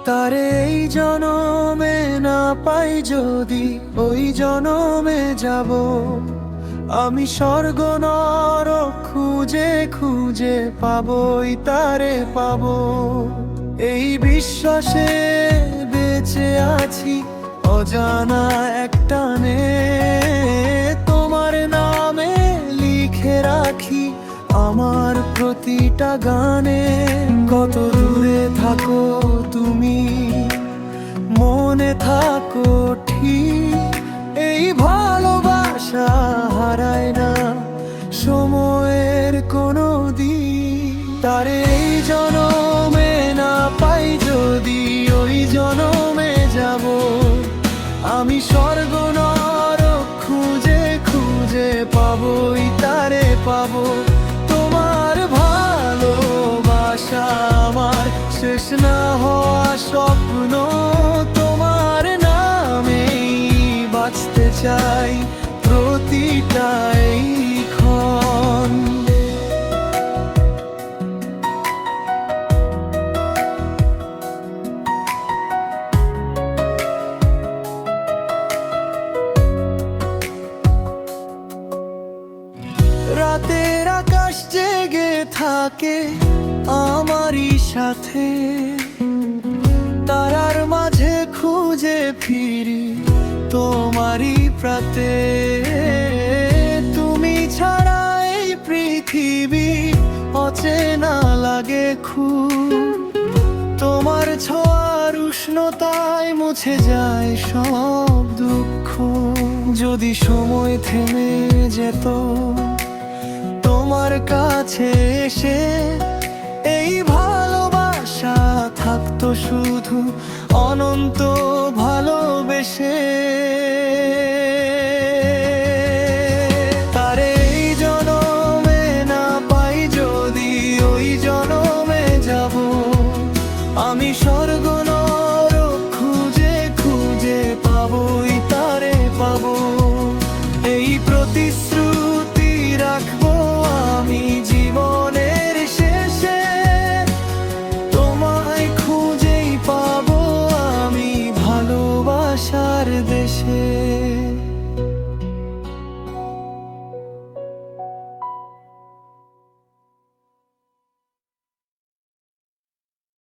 তারে এই জনমে না পাই যদি ওই জনমে যাব। আমি স্বর্গ নরক খুঁজে খুঁজে পাবই তারে পাবো। এই বিশ্বাসে বেঁচে আছি অজানা এক টানে, তোমার নামে লিখে রাখি আমার প্রতিটা গানে। কত দূরে থাকো তুমি, মনে থাকো ঠিক, এই ভালোবাসা হারায় না সময়ের কোনো দিন। তারে এই জনমে না পাই যদি ওই জনমে যাব। আমি স্বর্গ নরক খুঁজে খুঁজে পাবই তারে পাবো। তোমার ভালোবাসা আমার শেষ না হওয়া স্বপ্ন, তোমার নামেই বাঁচতে চাই প্রতিটাই ক্ষণ। রাতের আকাশ জেগে থাকে আমারই সাথে, তারার মাঝে খুঁজে ফিরি তোমারই প্রাতে। তুমি ছাড়া এই পৃথিবী অচেনা লাগে খুব, তোমার ছোঁয়ার উষ্ণতায় মুছে যায় সব দুঃখ। যদি সময় থেমে যেত তোমার কাছে এসে, এই ভালোবাসা থাকতো শুধু অনন্ত ভালোবেসে। তারে এই জনমে না পাই যদি ওই জনমে যাব। আমি